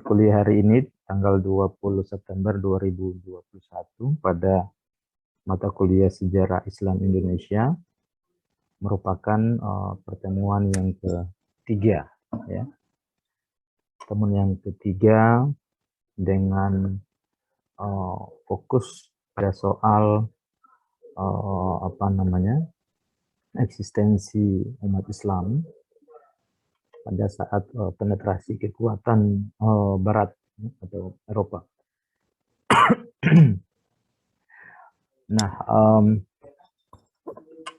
Kuliah hari ini tanggal 20 September 2021 pada mata kuliah Sejarah Islam Indonesia merupakan pertemuan yang ketiga, ya. Pertemuan yang ketiga dengan fokus pada soal eksistensi umat Islam pada saat penetrasi kekuatan Barat atau Eropa. Nah,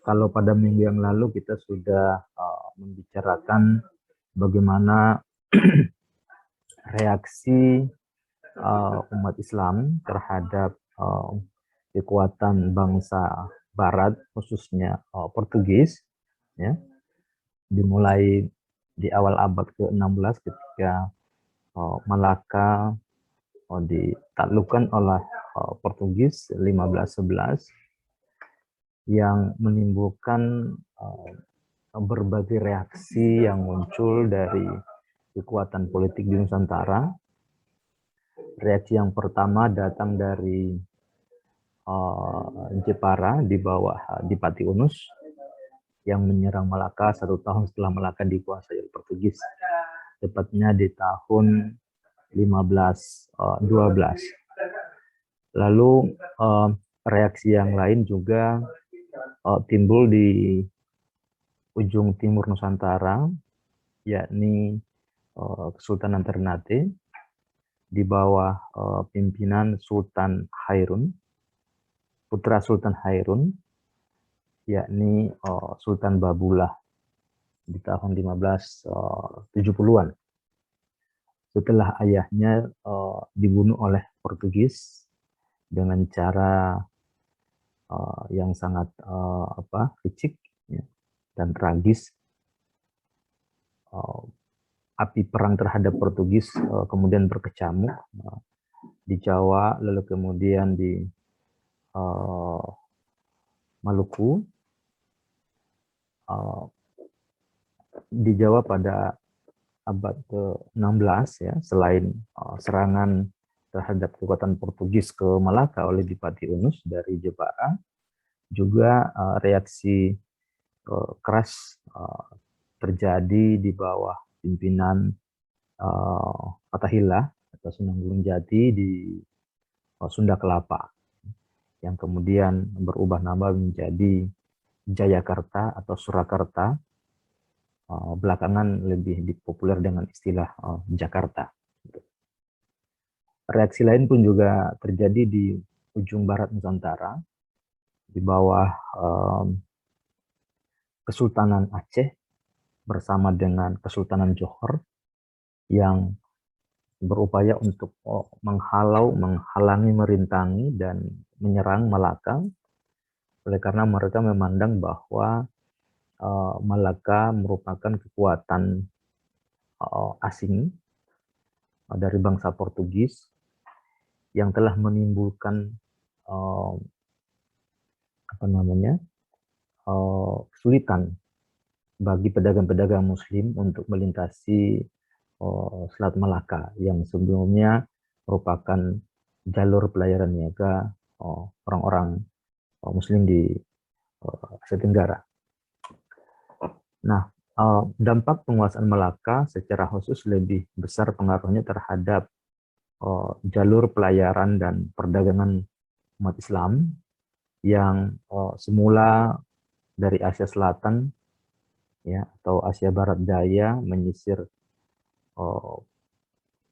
kalau pada minggu yang lalu kita sudah membicarakan bagaimana reaksi umat Islam terhadap kekuatan bangsa Barat, khususnya Portugis, ya, dimulai di awal abad ke-16 ketika Malaka ditaklukkan oleh Portugis 1511 yang menimbulkan berbagai reaksi yang muncul dari kekuatan politik di Nusantara. Reaksi yang pertama datang dari Jepara di bawah Adipati Unus yang menyerang Malaka 1 tahun setelah Malaka dikuasai oleh Portugis, tepatnya di tahun 1512. Lalu reaksi yang lain juga timbul di ujung timur Nusantara, yakni Kesultanan Ternate di bawah pimpinan Sultan Hairun, putra Sultan Hairun, yakni Sultan Babullah di tahun 1570-an. Setelah ayahnya dibunuh oleh Portugis dengan cara yang sangat licik, ya, dan tragis. Api perang terhadap Portugis kemudian berkecamuk di Jawa, lalu kemudian di Maluku. Di Jawa pada abad ke-16, ya, selain serangan terhadap kekuatan Portugis ke Malaka oleh Adipati Unus dari Jepara, juga reaksi keras terjadi di bawah pimpinan Fatahillah atau Sunan Gunung Jati di Sunda Kelapa, yang kemudian berubah nama menjadi Jayakarta atau Surakarta, belakangan lebih dipopuler dengan istilah Jakarta. Reaksi lain pun juga terjadi di ujung barat Nusantara, di bawah Kesultanan Aceh bersama dengan Kesultanan Johor, yang berupaya untuk menghalangi, merintangi, dan menyerang Malaka, oleh karena mereka memandang bahwa Malaka merupakan kekuatan asing dari bangsa Portugis yang telah menimbulkan kesulitan bagi pedagang-pedagang Muslim untuk melintasi Selat Malaka yang sebelumnya merupakan jalur pelayaran niaga orang-orang Muslim di Asia Tenggara. Nah, dampak penguasaan Malaka secara khusus lebih besar pengaruhnya terhadap jalur pelayaran dan perdagangan umat Islam yang semula dari Asia Selatan, ya, atau Asia Barat Daya menyisir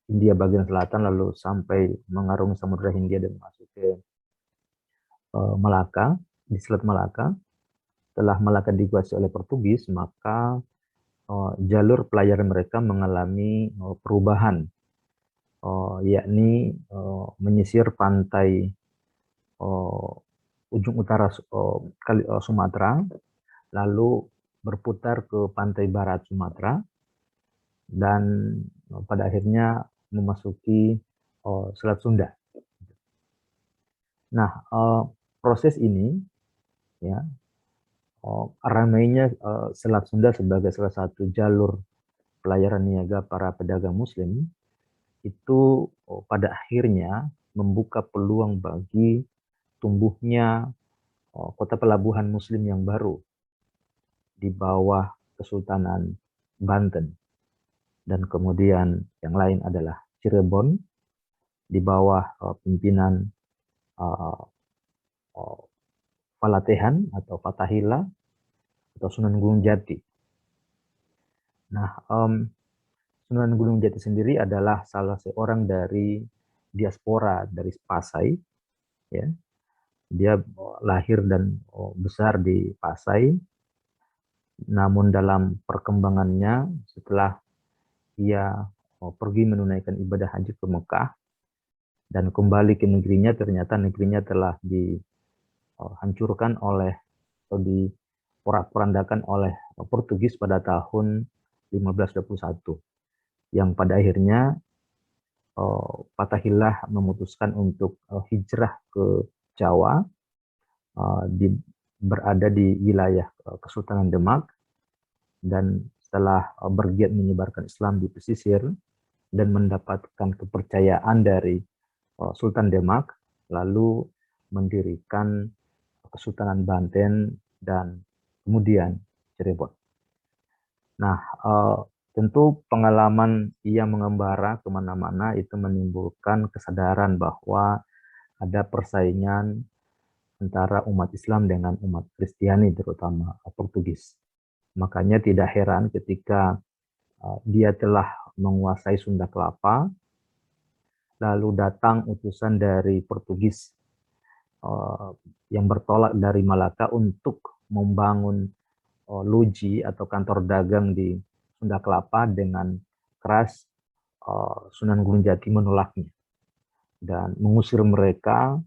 India bagian selatan, lalu sampai mengarungi Samudra Hindia dan masuk ke Malaka, di Selat Malaka. Setelah Malaka dikuasai oleh Portugis, maka jalur pelayaran mereka mengalami perubahan, yakni menyisir pantai ujung utara Sumatera, lalu berputar ke pantai barat Sumatera, dan pada akhirnya memasuki Selat Sunda. Nah, proses ini, ya, ramainya Selat Sunda sebagai salah satu jalur pelayaran niaga para pedagang Muslim itu pada akhirnya membuka peluang bagi tumbuhnya kota pelabuhan Muslim yang baru di bawah Kesultanan Banten. Dan kemudian yang lain adalah Cirebon di bawah pimpinan Palatehan atau Fatahillah atau Sunan Gunung Jati. Nah, Sunan Gunung Jati sendiri adalah salah seorang dari diaspora dari Pasai, ya. Dia lahir dan besar di Pasai, namun dalam perkembangannya setelah ia pergi menunaikan ibadah haji ke Mekah dan kembali ke negerinya, ternyata negerinya telah dihancurkan oleh atau diporak-porandakan oleh Portugis pada tahun 1521, yang pada akhirnya Fatahillah memutuskan untuk hijrah ke Jawa, berada di wilayah Kesultanan Demak, dan setelah bergiat menyebarkan Islam di pesisir dan mendapatkan kepercayaan dari Sultan Demak, lalu mendirikan Kesultanan Banten dan kemudian Cirebon. Nah, tentu pengalaman ia mengembara kemana-mana itu menimbulkan kesadaran bahwa ada persaingan antara umat Islam dengan umat Kristiani, terutama Portugis. Makanya tidak heran ketika dia telah menguasai Sunda Kelapa, lalu datang utusan dari Portugis yang bertolak dari Malaka untuk membangun loji atau kantor dagang di Sunda Kelapa. Dengan keras Sunan Gunung Jati menolaknya dan mengusir mereka,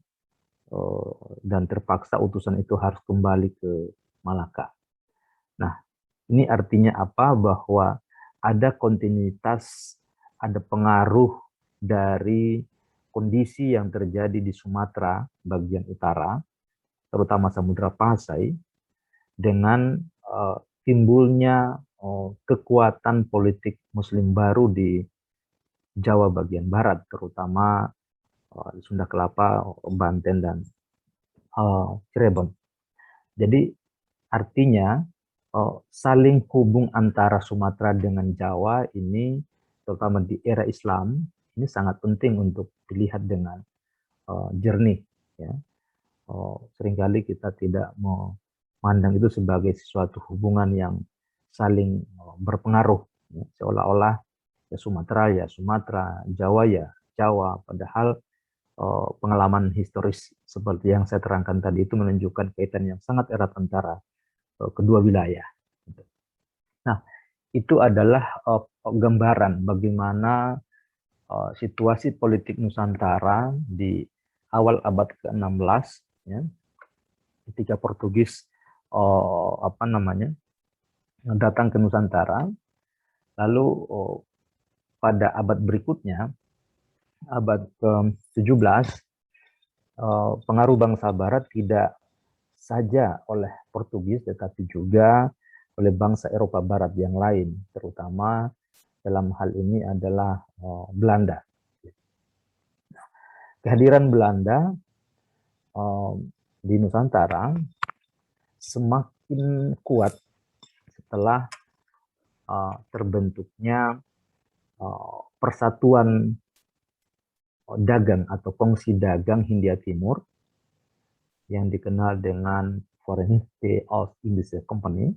dan terpaksa utusan itu harus kembali ke Malaka. Nah, ini artinya apa? Bahwa ada kontinuitas, ada pengaruh dari kondisi yang terjadi di Sumatera bagian utara, terutama Samudra Pasai, dengan timbulnya kekuatan politik Muslim baru di Jawa bagian barat, terutama Sunda Kelapa, Banten, dan Cirebon. Jadi artinya saling hubung antara Sumatera dengan Jawa ini, terutama di era Islam, ini sangat penting untuk dilihat dengan jernih. Ya. Seringkali kita tidak memandang itu sebagai sesuatu hubungan yang saling berpengaruh. Ya. Seolah-olah ya Sumatera, Jawa ya Jawa. Padahal pengalaman historis seperti yang saya terangkan tadi itu menunjukkan kaitan yang sangat erat antara kedua wilayah. Nah, itu adalah gambaran bagaimana situasi politik Nusantara di awal abad ke-16, ya, ketika Portugis datang ke Nusantara. Lalu pada abad berikutnya, abad ke-17, pengaruh bangsa Barat tidak saja oleh Portugis, tetapi juga oleh bangsa Eropa Barat yang lain, terutama dalam hal ini adalah Belanda. Kehadiran Belanda di Nusantara semakin kuat setelah terbentuknya persatuan dagang atau kongsi dagang Hindia Timur yang dikenal dengan Verenigde Oost-Indische Company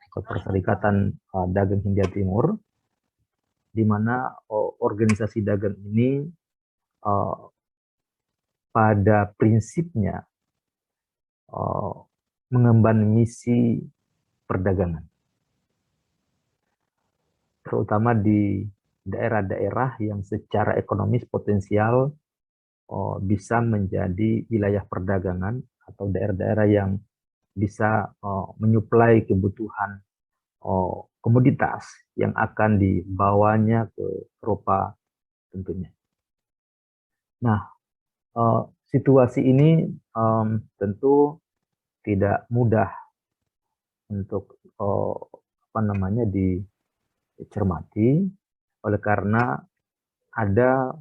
atau Perserikatan Dagang Hindia Timur, di mana organisasi dagang ini pada prinsipnya mengemban misi perdagangan, terutama di daerah-daerah yang secara ekonomis potensial bisa menjadi wilayah perdagangan atau daerah-daerah yang bisa menyuplai kebutuhan komoditas yang akan dibawanya ke Eropa tentunya. Nah, situasi ini tentu tidak mudah untuk cermati oleh karena ada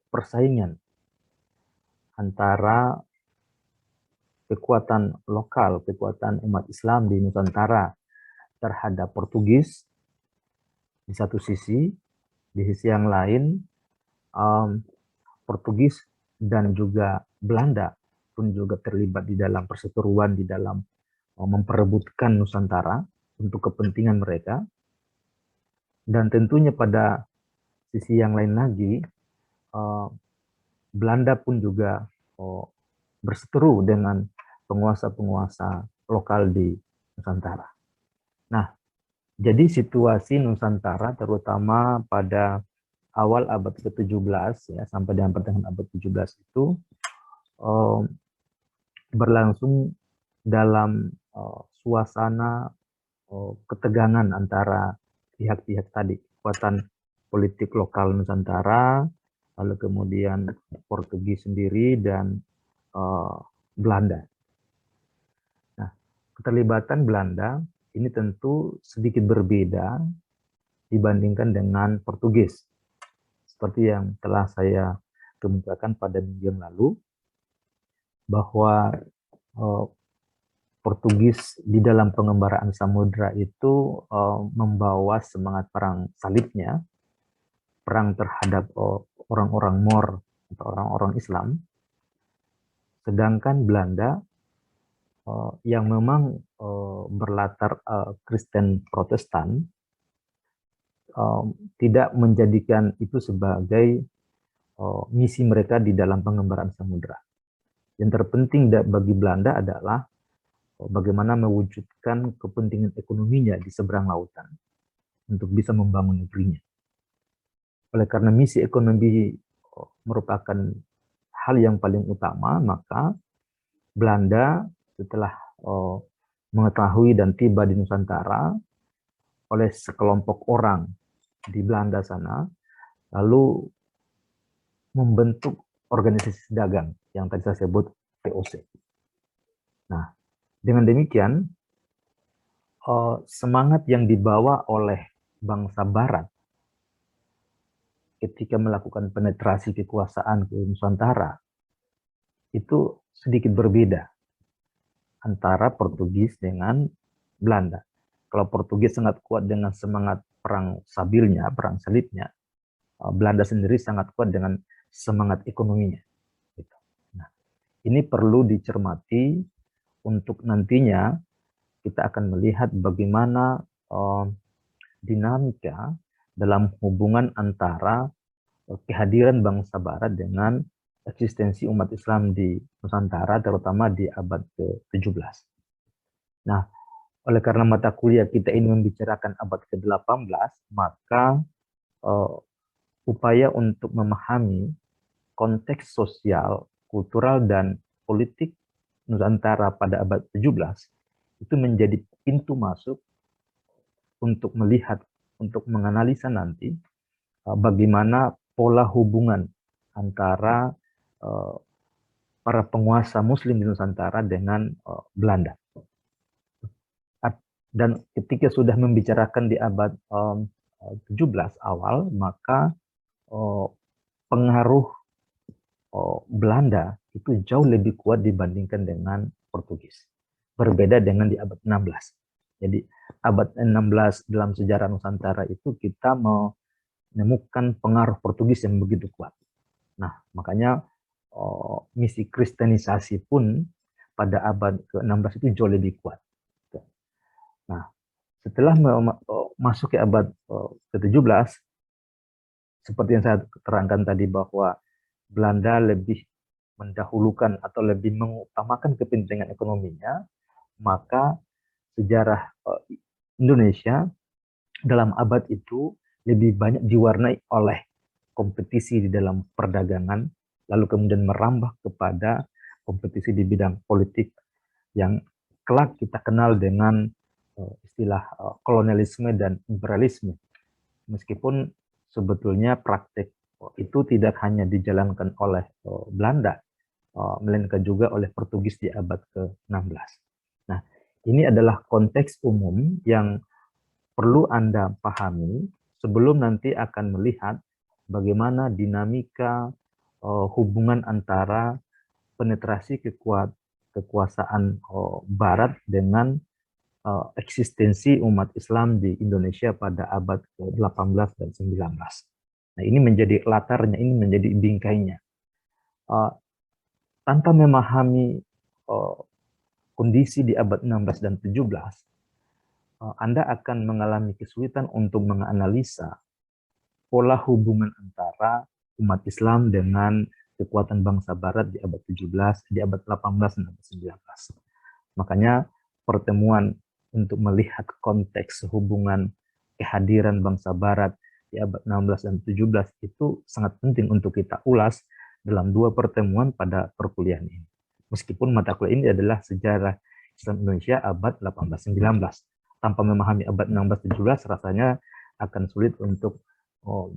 persaingan antara kekuatan lokal, kekuatan umat Islam di Nusantara terhadap Portugis di satu sisi, di sisi yang lain Portugis dan juga Belanda pun juga terlibat di dalam perseteruan, di dalam memperebutkan Nusantara untuk kepentingan mereka. Dan tentunya pada sisi yang lain lagi, Belanda pun juga berseteru dengan penguasa-penguasa lokal di Nusantara. Nah, jadi situasi Nusantara terutama pada awal abad ke-17 ya sampai dengan pertengahan abad ke-17 itu berlangsung dalam suasana ketegangan antara pihak-pihak tadi, kekuatan politik lokal Nusantara, lalu kemudian Portugis sendiri dan Belanda. Nah, keterlibatan Belanda ini tentu sedikit berbeda dibandingkan dengan Portugis. Seperti yang telah saya kemukakan pada minggu yang lalu, bahwa Portugis di dalam pengembaraan samudra itu membawa semangat perang salibnya, perang terhadap orang-orang Moor atau orang-orang Islam, sedangkan Belanda yang memang berlatar Kristen Protestan tidak menjadikan itu sebagai misi mereka di dalam pengembaraan samudra. Yang terpenting bagi Belanda adalah bagaimana mewujudkan kepentingan ekonominya di seberang lautan untuk bisa membangun negerinya. Oleh karena misi ekonomi merupakan hal yang paling utama, maka Belanda setelah mengetahui dan tiba di Nusantara oleh sekelompok orang di Belanda sana, lalu membentuk organisasi dagang yang tadi saya sebut VOC. Nah, dengan demikian semangat yang dibawa oleh bangsa Barat ketika melakukan penetrasi kekuasaan ke Nusantara itu sedikit berbeda antara Portugis dengan Belanda. Kalau Portugis sangat kuat dengan semangat perang sabilnya, perang salibnya, Belanda sendiri sangat kuat dengan semangat ekonominya. Nah, ini perlu dicermati untuk nantinya kita akan melihat bagaimana dinamika dalam hubungan antara kehadiran bangsa Barat dengan eksistensi umat Islam di Nusantara, terutama di abad ke-17. Nah, oleh karena mata kuliah kita ini membicarakan abad ke-18, maka upaya untuk memahami konteks sosial, kultural, dan politik Nusantara pada abad ke-17 itu menjadi pintu masuk untuk melihat, untuk menganalisa nanti bagaimana pola hubungan antara para penguasa Muslim di Nusantara dengan Belanda. Dan ketika sudah membicarakan di abad 17 awal, maka pengaruh Belanda itu jauh lebih kuat dibandingkan dengan Portugis. Berbeda dengan di abad 16. Jadi abad 16 dalam sejarah Nusantara itu kita menemukan pengaruh Portugis yang begitu kuat. Nah, makanya misi kristenisasi pun pada abad ke-16 itu jauh lebih kuat. Nah, setelah masuk ke abad ke-17, seperti yang saya terangkan tadi bahwa Belanda lebih mendahulukan atau lebih mengutamakan kepentingan ekonominya, maka sejarah Indonesia dalam abad itu lebih banyak diwarnai oleh kompetisi di dalam perdagangan, lalu kemudian merambah kepada kompetisi di bidang politik yang kelak kita kenal dengan istilah kolonialisme dan imperialisme. Meskipun sebetulnya praktek itu tidak hanya dijalankan oleh Belanda, melainkan juga oleh Portugis di abad ke-16. Nah, ini adalah konteks umum yang perlu Anda pahami sebelum nanti akan melihat bagaimana dinamika hubungan antara penetrasi kekuasaan Barat dengan eksistensi umat Islam di Indonesia pada abad ke-18 dan 19. Nah, ini menjadi latarnya, ini menjadi bingkainya. Tanpa memahami kondisi di abad 16 dan 17, Anda akan mengalami kesulitan untuk menganalisa pola hubungan antara umat Islam dengan kekuatan bangsa Barat di abad 17, di abad 18, dan abad 19. Makanya pertemuan untuk melihat konteks hubungan kehadiran bangsa Barat di abad 16 dan 17 itu sangat penting untuk kita ulas dalam dua pertemuan pada perkuliahan ini. Meskipun mata kuliah ini adalah sejarah Islam Indonesia abad 18-19. Tanpa memahami abad 16-17 rasanya akan sulit untuk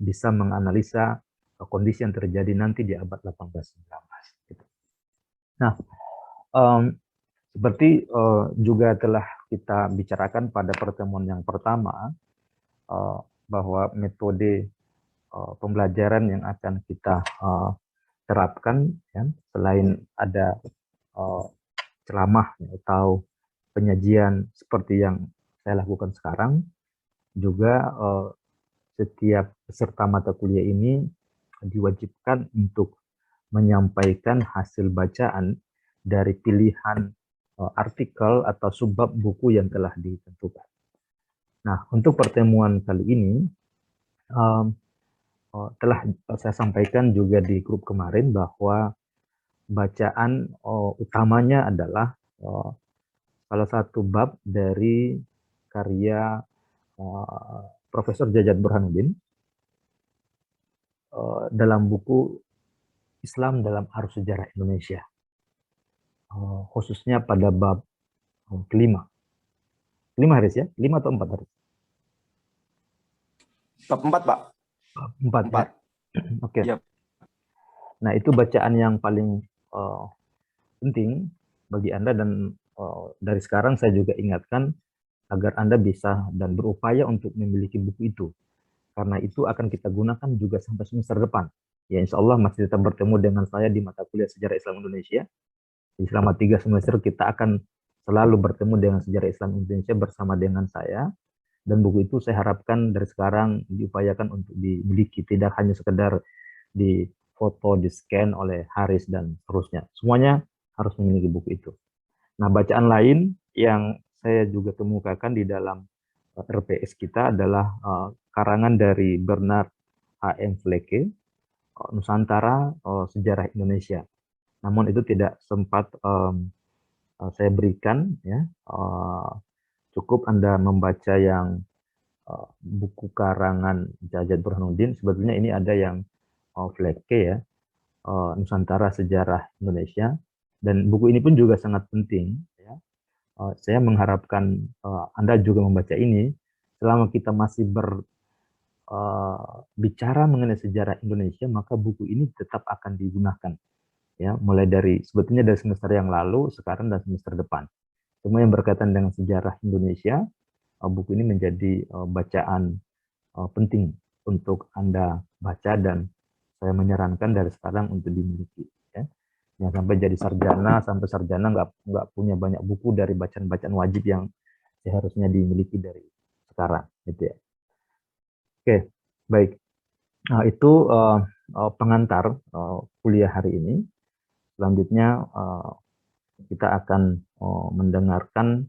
bisa menganalisa kondisi yang terjadi nanti di abad 18-19. Nah, seperti juga telah kita bicarakan pada pertemuan yang pertama, bahwa metode pembelajaran yang akan kita terapkan, ya, selain ada ceramah atau penyajian seperti yang saya lakukan sekarang, juga setiap peserta mata kuliah ini diwajibkan untuk menyampaikan hasil bacaan dari pilihan artikel atau subbab buku yang telah ditentukan. Nah, untuk pertemuan kali ini telah saya sampaikan juga di grup kemarin bahwa bacaan utamanya adalah salah satu bab dari karya Profesor Jajat Burhanuddin dalam buku Islam dalam Arus Sejarah Indonesia, khususnya pada bab kelima. 5 Haris ya? 5 atau 4 Haris? Bab 4, Pak. 4 ya? Oke. Yep. Nah, itu bacaan yang paling penting bagi Anda, dan dari sekarang saya juga ingatkan agar Anda bisa dan berupaya untuk memiliki buku itu. Karena itu akan kita gunakan juga sampai semester depan. Ya, insya Allah masih tetap bertemu dengan saya di mata kuliah Sejarah Islam Indonesia. Selama 3 semester kita akan selalu bertemu dengan Sejarah Islam Indonesia bersama dengan saya. Dan buku itu saya harapkan dari sekarang diupayakan untuk dimiliki, tidak hanya sekedar di foto, di scan oleh Haris dan seterusnya. Semuanya harus memiliki buku itu. Nah, bacaan lain yang saya juga kemukakan di dalam RPS kita adalah karangan dari Bernard H.M. Flecke, Nusantara Sejarah Indonesia. Namun itu tidak sempat saya berikan, ya. Cukup Anda membaca yang buku karangan Jajat Burhanuddin. Sebetulnya ini ada yang Flecke, ya, Nusantara Sejarah Indonesia, dan buku ini pun juga sangat penting, ya. Saya mengharapkan Anda juga membaca ini. Selama kita masih bicara mengenai sejarah Indonesia, maka buku ini tetap akan digunakan, ya, mulai dari sebetulnya dari semester yang lalu, sekarang, dan semester depan. Semua yang berkaitan dengan sejarah Indonesia, buku ini menjadi bacaan penting untuk Anda baca, dan saya menyarankan dari sekarang untuk dimiliki. Ya. Jangan sampai jadi sarjana, sampai sarjana nggak punya banyak buku dari bacaan-bacaan wajib yang seharusnya dimiliki dari sekarang. Gitu ya. Oke, baik. Nah, itu pengantar kuliah hari ini. Selanjutnya kita akan mendengarkan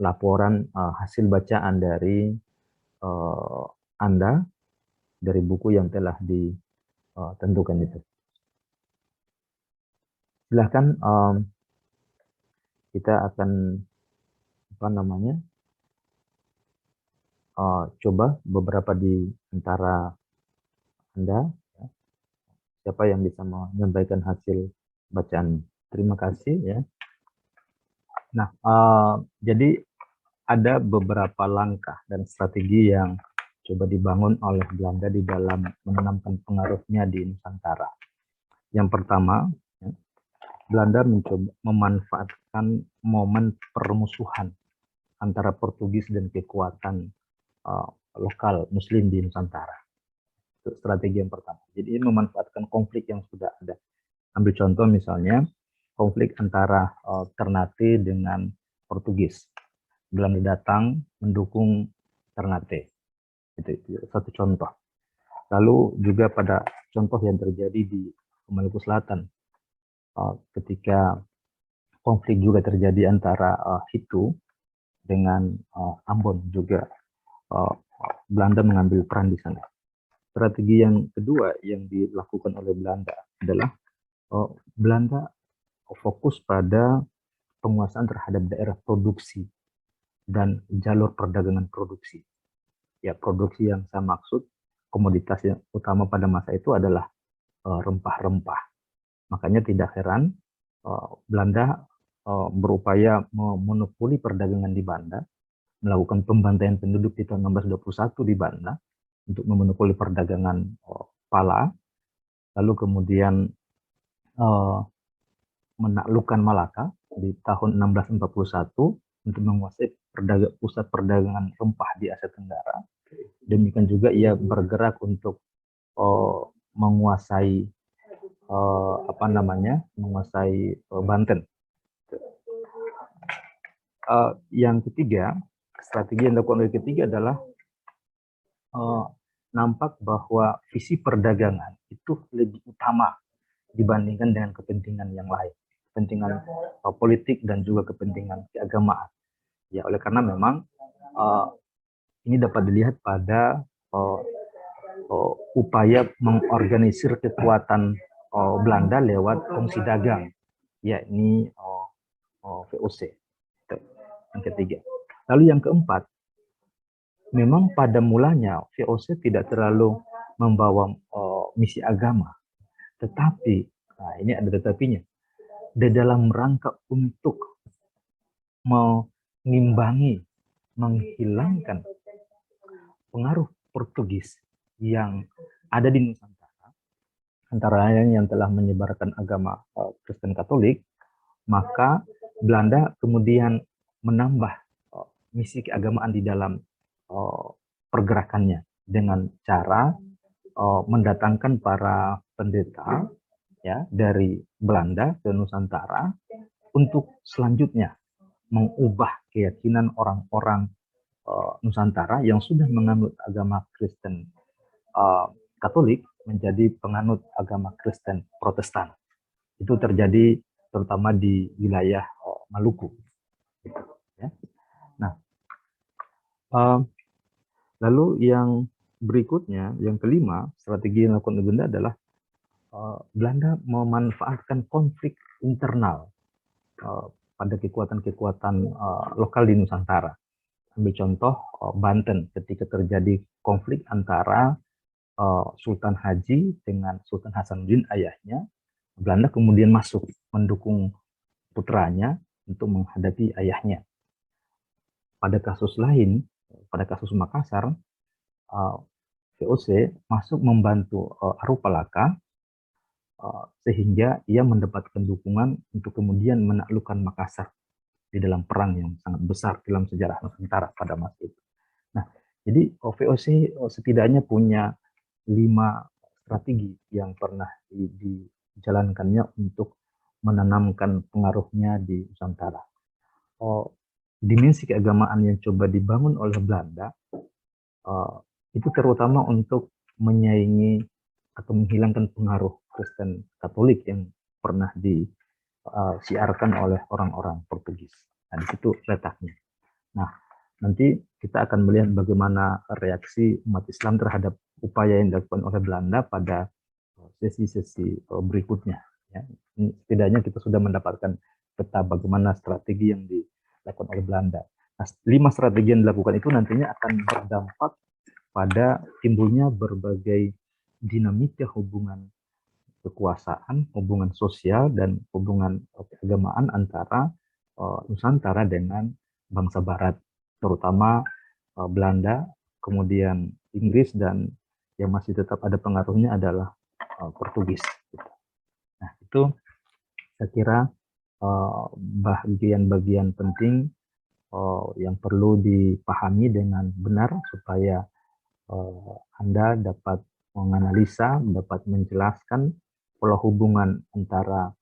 laporan hasil bacaan dari Anda dari buku yang telah ditentukan itu. Silahkan, kita akan coba beberapa di antara Anda, ya, siapa yang bisa menyampaikan hasil bacaan. Terima kasih, ya. Nah, jadi ada beberapa langkah dan strategi yang coba dibangun oleh Belanda di dalam menanamkan pengaruhnya di Nusantara. Yang pertama, ya, Belanda mencoba memanfaatkan momen permusuhan antara Portugis dan kekuatan lokal Muslim di Nusantara. Itu strategi yang pertama. Jadi ini memanfaatkan konflik yang sudah ada. Ambil contoh misalnya konflik antara Ternate dengan Portugis. Belanda datang mendukung Ternate. Itu satu contoh. Lalu juga pada contoh yang terjadi di Maluku Selatan, ketika konflik juga terjadi antara Hitu dengan Ambon juga, Belanda mengambil peran di sana. Strategi yang kedua yang dilakukan oleh Belanda adalah Belanda fokus pada penguasaan terhadap daerah produksi dan jalur perdagangan produksi. Ya, produksi yang saya maksud komoditas yang utama pada masa itu adalah rempah-rempah. Makanya tidak heran Belanda berupaya memonopoli perdagangan di Banda, melakukan pembantaian penduduk di tahun 1621 di Banda untuk memonopoli perdagangan pala, lalu kemudian menaklukkan Malaka di tahun 1641 untuk menguasai pusat perdagangan rempah di Asia Tenggara. Demikian juga ia bergerak untuk menguasai menguasai Banten. Yang ketiga, strategi yang dilakukan oleh ketiga adalah nampak bahwa visi perdagangan itu lebih utama dibandingkan dengan kepentingan yang lain, kepentingan politik dan juga kepentingan keagamaan. Ya, oleh karena memang ini dapat dilihat pada upaya mengorganisir kekuatan Belanda lewat kongsi dagang, yakni VOC. Yang ketiga. Lalu yang keempat, memang pada mulanya VOC tidak terlalu membawa misi agama, tetapi, nah ini ada tetapinya, di dalam rangka untuk mengimbangi, menghilangkan pengaruh Portugis yang ada di Nusantara, antara lain yang telah menyebarkan agama Kristen Katolik, maka Belanda kemudian menambah misi keagamaan di dalam pergerakannya dengan cara mendatangkan para pendeta ya dari Belanda ke Nusantara untuk selanjutnya mengubah keyakinan orang-orang Nusantara yang sudah menganut agama Kristen Katolik menjadi penganut agama Kristen Protestan. Itu terjadi terutama di wilayah Maluku. Gitu, ya. Nah, lalu yang berikutnya, yang kelima, strategi yang dilakukan Belanda adalah Belanda memanfaatkan konflik internal pada kekuatan-kekuatan lokal di Nusantara. Ambil contoh Banten, ketika terjadi konflik antara Sultan Haji dengan Sultan Hasanuddin ayahnya, Belanda kemudian masuk mendukung putranya untuk menghadapi ayahnya. Pada kasus lain, pada kasus Makassar, VOC masuk membantu Arupalaka sehingga ia mendapatkan dukungan untuk kemudian menaklukkan Makassar di dalam perang yang sangat besar dalam sejarah Nusantara pada masa itu. Nah, jadi VOC setidaknya punya 5 strategi yang pernah dijalankannya untuk menanamkan pengaruhnya di Nusantara. Dimensi keagamaan yang coba dibangun oleh Belanda itu terutama untuk menyaingi atau menghilangkan pengaruh Kristen Katolik yang pernah disiarkan oleh orang-orang Portugis. Nah, di situ letaknya. Nah, nanti kita akan melihat bagaimana reaksi umat Islam terhadap upaya yang dilakukan oleh Belanda pada sesi-sesi berikutnya. Ya. Setidaknya kita sudah mendapatkan peta bagaimana strategi yang dilakukan oleh Belanda. Nah, 5 strategi yang dilakukan itu nantinya akan berdampak pada timbulnya berbagai dinamika hubungan kekuasaan, hubungan sosial, dan hubungan keagamaan antara Nusantara dengan bangsa Barat, terutama Belanda, kemudian Inggris, dan yang masih tetap ada pengaruhnya adalah Portugis. Nah, itu saya kira bagian-bagian penting yang perlu dipahami dengan benar supaya Anda dapat menganalisa, dapat menjelaskan pola hubungan antara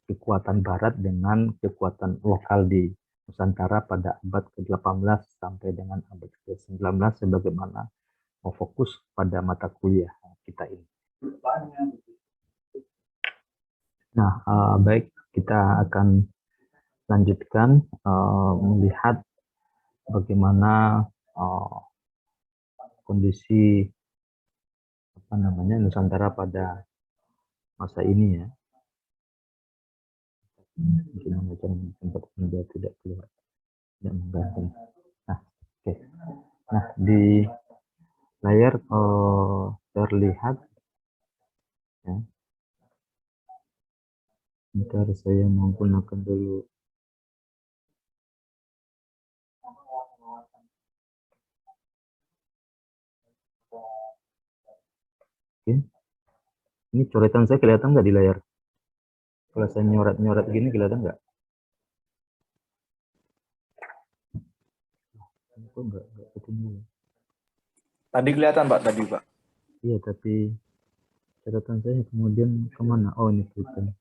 kekuatan Barat dengan kekuatan lokal di Nusantara pada abad ke-18 sampai dengan abad ke-19 sebagaimana fokus pada mata kuliah kita ini. Nah, baik, kita akan lanjutkan melihat bagaimana kondisi Nusantara pada masa ini ya. Gimana cara tempat Anda tidak keluar, tidak menggantung. Nah, oke. Nah, di layar terlihat ya. Bentar, saya menggunakan dulu. Oke. Ini coretan saya kelihatan nggak di layar? Kalau saya nyoret-nyoret gini kelihatan nggak? Kok nggak ketemu? Tadi kelihatan Pak, tadi Pak. Iya, tapi catatan saya kemudian kemana? Oh, ini kelihatan.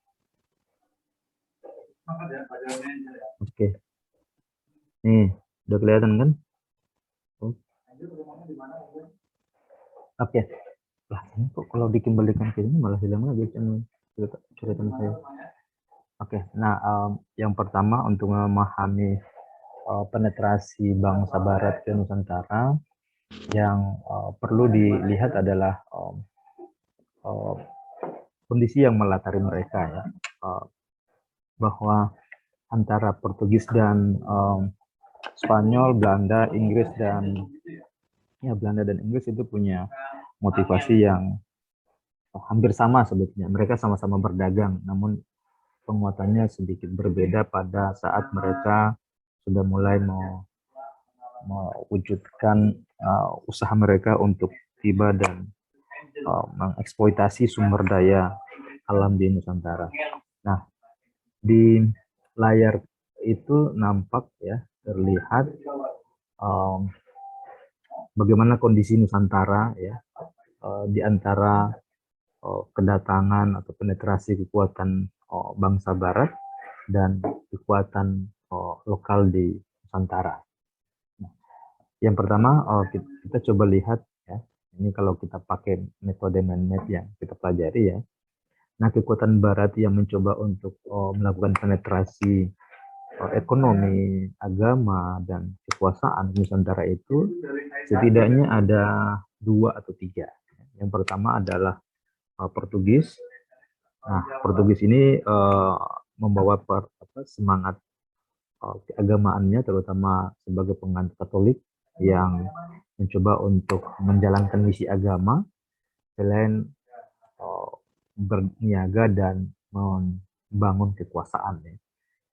Oke. Nih, udah kelihatan kan? Oh. Oke. Lah, ini kok kalau dikembalikan ke ini malah hilang lagi catatan saya. Oke. Nah, yang pertama untuk memahami penetrasi bangsa Barat ke Nusantara, yang perlu dilihat adalah kondisi yang melatari mereka ya, bahwa antara Portugis dan Spanyol, Belanda, Inggris dan Inggris itu punya motivasi yang hampir sama sebetulnya. Mereka sama-sama berdagang, namun penguatannya sedikit berbeda pada saat mereka sudah mulai mewujudkan usaha mereka untuk tiba dan mengeksploitasi sumber daya alam di Nusantara. Nah, di layar itu nampak ya, terlihat bagaimana kondisi Nusantara ya, di antara kedatangan atau penetrasi kekuatan bangsa Barat dan kekuatan lokal di Nusantara. Nah, yang pertama kita coba lihat ya, ini kalau kita pakai metode mind map yang kita pelajari ya. Nah, kekuatan Barat yang mencoba untuk melakukan penetrasi ekonomi, agama, dan kekuasaan Nusantara itu setidaknya ada 2 atau 3. Yang pertama adalah Portugis. Nah, Portugis ini membawa semangat keagamaannya, terutama sebagai penganut Katolik yang mencoba untuk menjalankan misi agama selain berniaga dan membangun kekuasaan ya,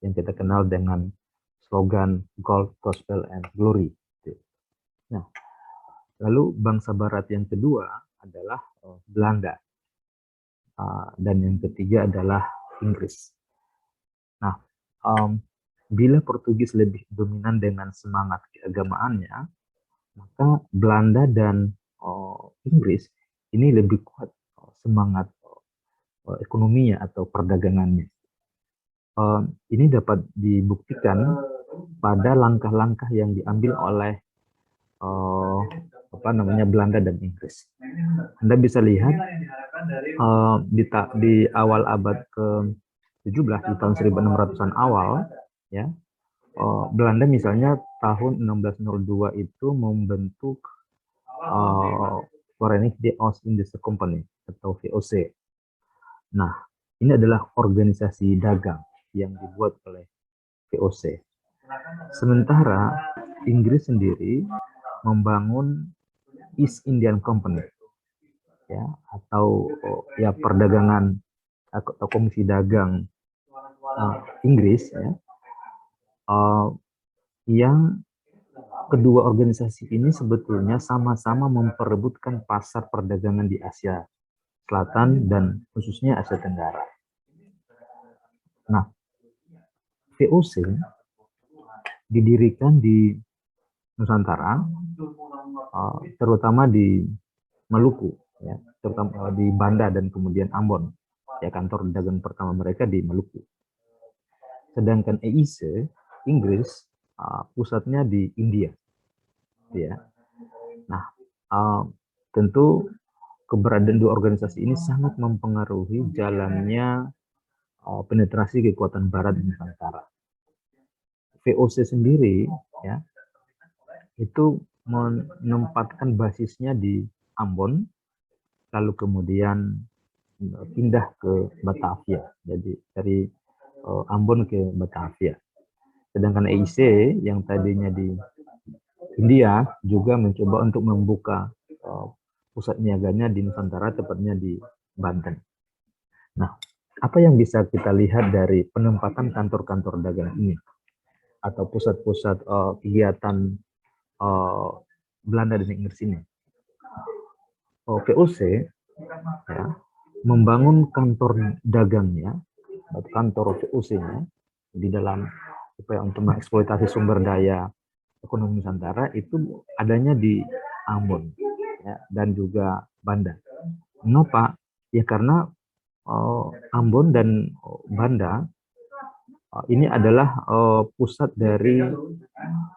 yang kita kenal dengan slogan Gold, Gospel, and Glory. Nah, lalu bangsa Barat yang kedua adalah Belanda, dan yang ketiga adalah Inggris. Nah, bila Portugis lebih dominan dengan semangat keagamaannya, maka Belanda dan Inggris ini lebih kuat semangat ekonominya atau perdagangannya. Ini dapat dibuktikan pada langkah-langkah yang diambil oleh Belanda dan Inggris. Anda bisa lihat di awal abad ke-17, di tahun 1600-an awal ya, Belanda misalnya tahun 1602 itu membentuk Verenigde Oost-Indische Company atau VOC. Nah, ini adalah organisasi dagang yang dibuat oleh VOC. Sementara Inggris sendiri membangun East Indian Company ya, atau ya perdagangan atau komisi dagang Inggris ya, yang kedua organisasi ini sebetulnya sama-sama memperebutkan pasar perdagangan di Asia Selatan dan khususnya Asia Tenggara. Nah, VOC didirikan di Nusantara, terutama di Maluku, ya, terutama di Banda dan kemudian Ambon. Ya, kantor dagang pertama mereka di Maluku. Sedangkan EIC Inggris pusatnya di India, ya. Nah, tentu keberadaan dua organisasi ini sangat mempengaruhi jalannya penetrasi kekuatan Barat di Nusantara. VOC sendiri, ya, itu menempatkan basisnya di Ambon, lalu kemudian pindah ke Batavia, jadi dari Ambon ke Batavia. Sedangkan EIC yang tadinya di India juga mencoba untuk membuka pusat niaganya di Nusantara, tepatnya di Banten. Nah, apa yang bisa kita lihat dari penempatan kantor-kantor dagang ini atau pusat-pusat kegiatan Belanda dan Inggris ini? VOC ya, membangun kantor dagangnya atau kantor VOC-nya di dalam upaya untuk mengeksploitasi sumber daya ekonomi Nusantara itu adanya di Ambon, ya, dan juga Banda. Mengapa? Ya karena Ambon dan Banda ini adalah pusat dari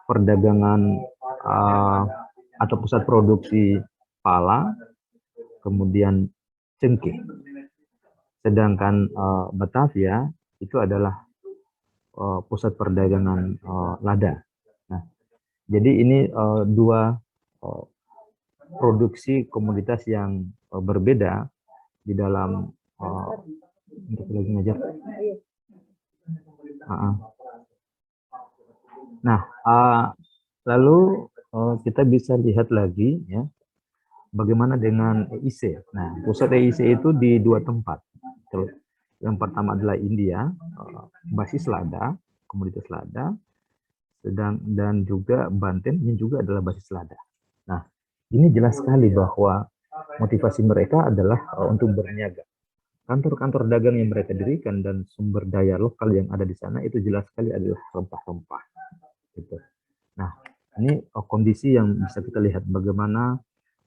perdagangan atau pusat produksi pala, kemudian cengkeh. Sedangkan Batavia itu adalah pusat perdagangan lada. Nah, jadi ini dua produksi komoditas yang berbeda di dalam lagi ngajar. Nah, lalu kita bisa lihat lagi, ya, bagaimana dengan EIC. Nah, pusat EIC itu di dua tempat. Yang pertama adalah India, basis lada, komoditas lada, dan juga Banten yang juga adalah basis lada. Nah, ini jelas sekali bahwa motivasi mereka adalah untuk berniaga. Kantor-kantor dagang yang mereka dirikan dan sumber daya lokal yang ada di sana itu jelas sekali adalah rempah-rempah. Gitu. Nah, ini kondisi yang bisa kita lihat bagaimana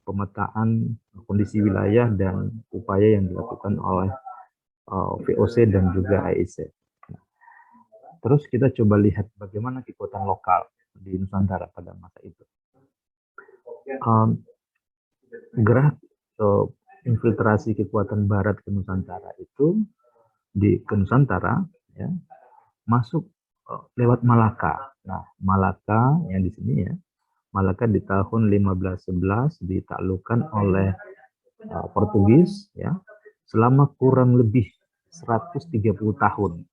pemetaan kondisi wilayah dan upaya yang dilakukan oleh VOC dan juga AIC. Terus kita coba lihat bagaimana kekuatan lokal di Nusantara pada masa itu. Gerak infiltrasi kekuatan Barat ke Nusantara itu ke Nusantara, ya, masuk lewat Malaka. Nah, Malaka yang di sini, ya, Malaka di tahun 1511 ditaklukkan oleh Portugis, ya, selama kurang lebih 130 tahun.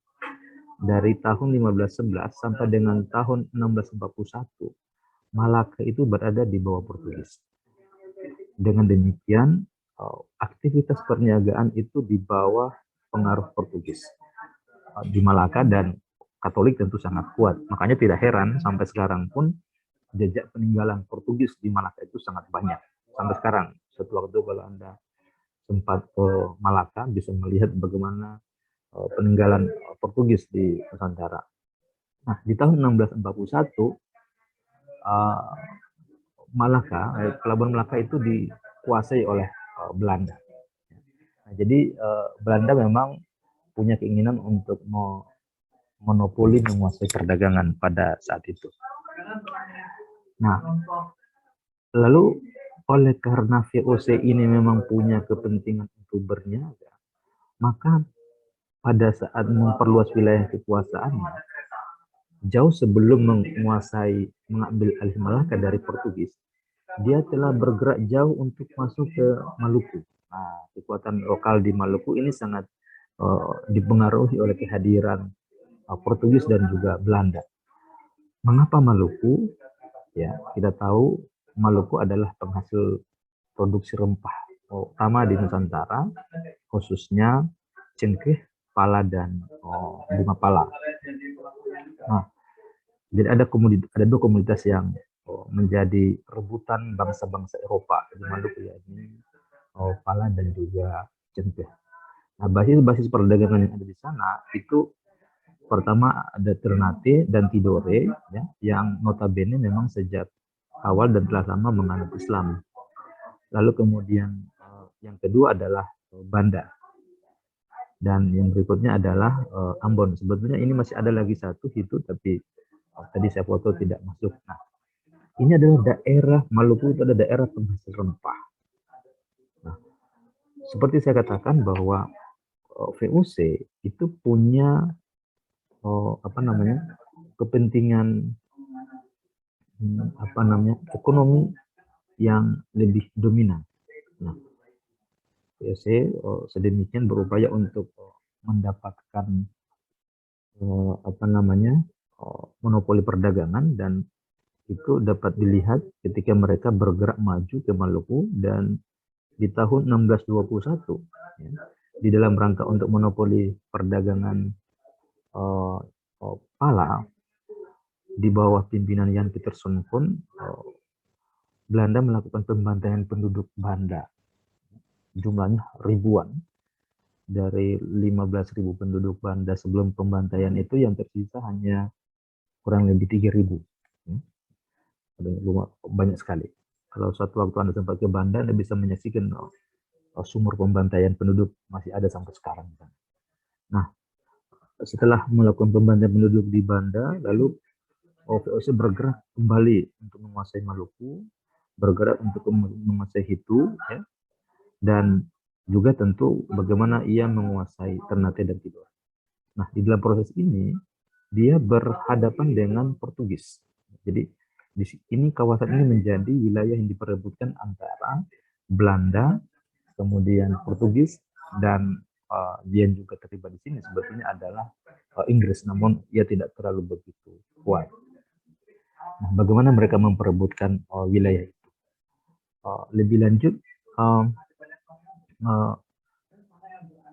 Dari tahun 1511 sampai dengan tahun 1641, Malaka itu berada di bawah Portugis. Dengan demikian, aktivitas perniagaan itu di bawah pengaruh Portugis di Malaka, dan Katolik tentu sangat kuat. Makanya tidak heran sampai sekarang pun jejak peninggalan Portugis di Malaka itu sangat banyak. Sampai sekarang, setelah itu kalau Anda sempat ke Malaka bisa melihat bagaimana peninggalan Portugis di Nusantara. Nah, di tahun 1641 Pelabuhan Malaka itu dikuasai oleh Belanda. Nah, jadi Belanda memang punya keinginan untuk monopoli menguasai perdagangan pada saat itu. Nah, lalu oleh karena VOC ini memang punya kepentingan untuk berniaga, maka pada saat memperluas wilayah kekuasaannya, jauh sebelum mengambil alih Malaka dari Portugis, dia telah bergerak jauh untuk masuk ke Maluku. Nah, kekuatan lokal di Maluku ini sangat dipengaruhi oleh kehadiran Portugis dan juga Belanda. Mengapa Maluku? Ya, kita tahu Maluku adalah penghasil produksi rempah utama di Nusantara, khususnya cengkeh, pala, dan bunga pala. Nah, jadi ada dua komoditas yang menjadi rebutan bangsa-bangsa Eropa di Maluku, yakni pala dan juga cengkeh. Nah, basis perdagangan yang ada di sana itu Pertama ada Ternate dan Tidore, ya, yang notabene memang sejak awal dan telah lama menganut Islam. Lalu kemudian yang kedua adalah Banda. Dan yang berikutnya adalah Ambon. Sebetulnya ini masih ada lagi satu itu, tapi tadi saya foto tidak masuk. Nah, ini adalah daerah Maluku, itu ada daerah penghasil rempah. Nah, seperti saya katakan bahwa VOC itu punya kepentingan ekonomi yang lebih dominan. Nah, VOC sedemikian berupaya untuk mendapatkan monopoli perdagangan, dan itu dapat dilihat ketika mereka bergerak maju ke Maluku dan di tahun 1621 ya, di dalam rangka untuk monopoli perdagangan pala di bawah pimpinan Jan Pieterszoon pun Belanda melakukan pembantaian penduduk Banda, jumlahnya ribuan. Dari 15.000 penduduk Banda sebelum pembantaian itu, yang tersisa hanya kurang lebih 3.000. Banyak sekali. Kalau suatu waktu Anda sempat ke Banda, Anda bisa menyaksikan sumur pembantaian penduduk masih ada sampai sekarang. Nah, setelah melakukan pembantaian penduduk di Banda, lalu VOC bergerak kembali untuk menguasai Maluku, bergerak untuk menguasai Hitu, ya, dan juga tentu bagaimana ia menguasai Ternate dan Tidore. Nah, di dalam proses ini dia berhadapan dengan Portugis. Jadi di sini kawasan ini menjadi wilayah yang diperebutkan antara Belanda, kemudian Portugis, dan yang juga terlibat di sini sebetulnya adalah Inggris, namun ia tidak terlalu begitu kuat. Nah, bagaimana mereka memperebutkan wilayah itu? Lebih lanjut,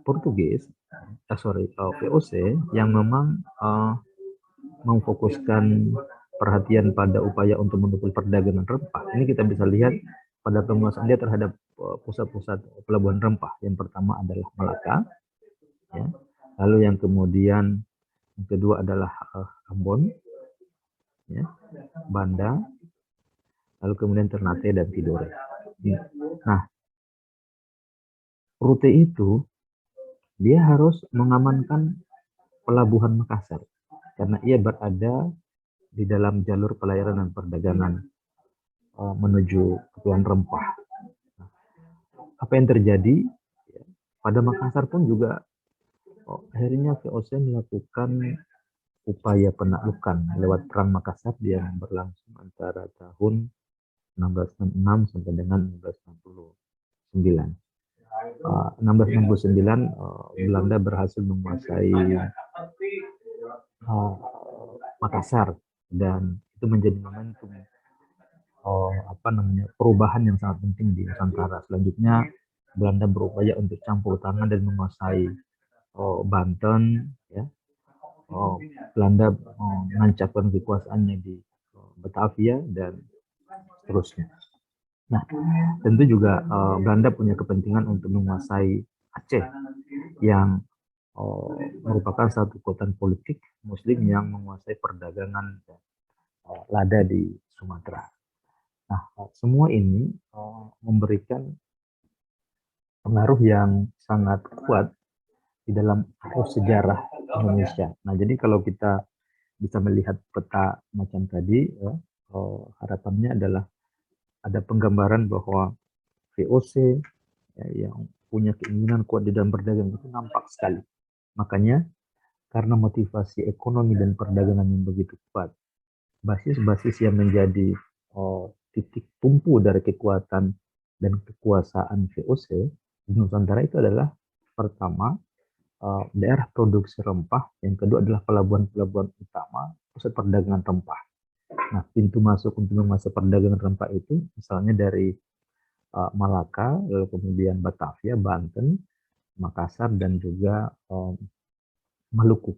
Portugis, VOC yang memang memfokuskan perhatian pada upaya untuk mendukung perdagangan rempah. Ini kita bisa lihat pada penguasaan dia terhadap pusat-pusat pelabuhan rempah. Yang pertama adalah Malaka, ya. Lalu yang kemudian yang kedua adalah Ambon, ya, Banda, lalu kemudian Ternate dan Tidore. Nah, rute itu dia harus mengamankan pelabuhan Makassar karena ia berada di dalam jalur pelayaran dan perdagangan menuju keperluan rempah. Apa yang terjadi pada Makassar pun juga akhirnya VOC melakukan upaya penaklukan lewat perang Makassar yang berlangsung antara tahun 1666 sampai dengan 1669. 1669 Belanda berhasil menguasai Makassar, dan itu menjadi momentum perubahan yang sangat penting di Nusantara. Selanjutnya Belanda berupaya untuk campur tangan dan menguasai Banten, ya. Belanda menancapkan kekuasaannya di Batavia dan seterusnya. Nah, tentu juga Belanda punya kepentingan untuk menguasai Aceh yang merupakan satu kekuatan politik Muslim yang menguasai perdagangan lada di Sumatera. Nah, semua ini memberikan pengaruh yang sangat kuat di dalam arus sejarah Indonesia. Nah, jadi kalau kita bisa melihat peta macam tadi, ya, harapannya adalah ada penggambaran bahwa VOC ya, yang punya keinginan kuat di dalam perdagangan itu nampak sekali. Makanya karena motivasi ekonomi dan perdagangan yang begitu kuat, basis-basis yang menjadi titik tumpu dari kekuatan dan kekuasaan VOC di Nusantara itu adalah pertama daerah produksi rempah, yang kedua adalah pelabuhan-pelabuhan utama pusat perdagangan rempah. Nah, pintu masuk untuk menguasai perdagangan rempah itu misalnya dari Malaka, lalu kemudian Batavia, Banten, Makassar, dan juga Maluku.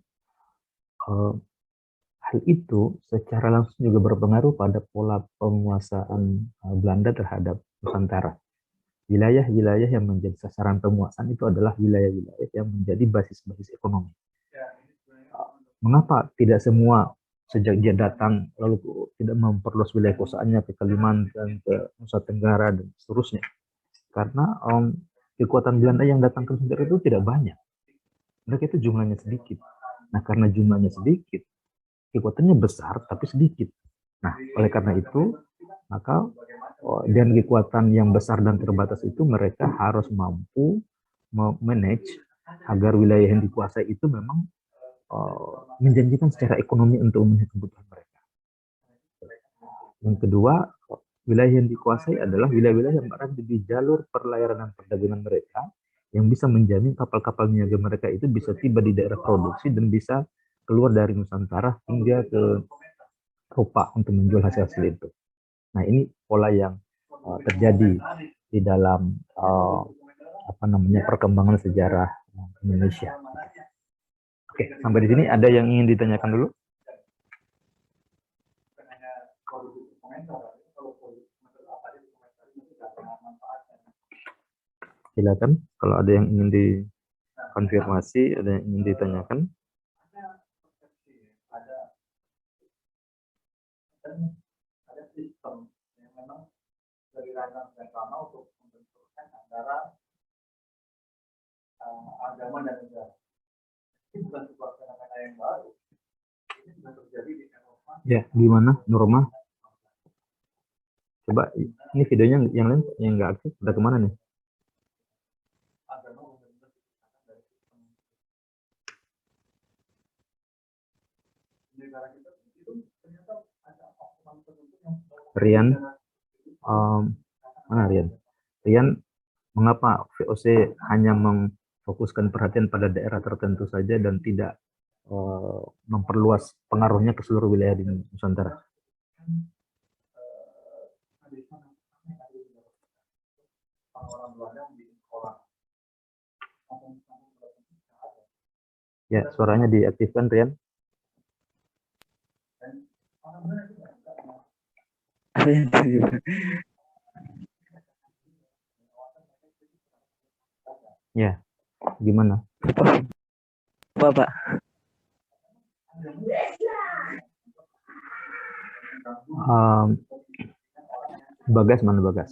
Hal itu secara langsung juga berpengaruh pada pola penguasaan Belanda terhadap Nusantara. Wilayah-wilayah yang menjadi sasaran penguasaan itu adalah wilayah-wilayah yang menjadi basis-basis ekonomi. mengapa tidak semua sejak dia datang lalu tidak memperluas wilayah kekuasaannya ke Kalimantan, ke Nusa Tenggara dan seterusnya? Karena kekuatan Belanda yang datang ke Nusantara itu tidak banyak. Mereka itu jumlahnya sedikit. Nah, karena jumlahnya sedikit, kekuatannya besar tapi sedikit. Nah, oleh karena itu, maka dengan kekuatan yang besar dan terbatas itu mereka harus mampu memanage agar wilayah yang dikuasai itu memang menjanjikan secara ekonomi untuk memenuhi kebutuhan mereka. Yang kedua, wilayah yang dikuasai adalah wilayah-wilayah yang berada di jalur perlayaran dan perdagangan mereka, yang bisa menjamin kapal-kapal niaga mereka itu bisa tiba di daerah produksi dan bisa keluar dari Nusantara hingga ke Eropa untuk menjual hasil-hasil itu. Nah, ini pola yang terjadi di dalam perkembangan sejarah Indonesia. Oke, sampai di sini ada yang ingin ditanyakan dulu? Silakan kalau ada yang ingin dikonfirmasi, ada yang ingin ditanyakan. Ada sistem yang memang dari ranah yang sama untuk membenturkan antara agama dan negara. Ini bukan sebuah fenomena yang baru. Ini sudah terjadi di Eropa. Ya, gimana Nurma? Coba ini videonya yang lain yang nggak aktif, udah kemana nih? Rian, mana Rian? Rian, mengapa VOC hanya memfokuskan perhatian pada daerah tertentu saja dan tidak memperluas pengaruhnya ke seluruh wilayah di Nusantara? Ya, suaranya diaktifkan, Rian. Ya, gimana? Pak. Bagas mana Bagas?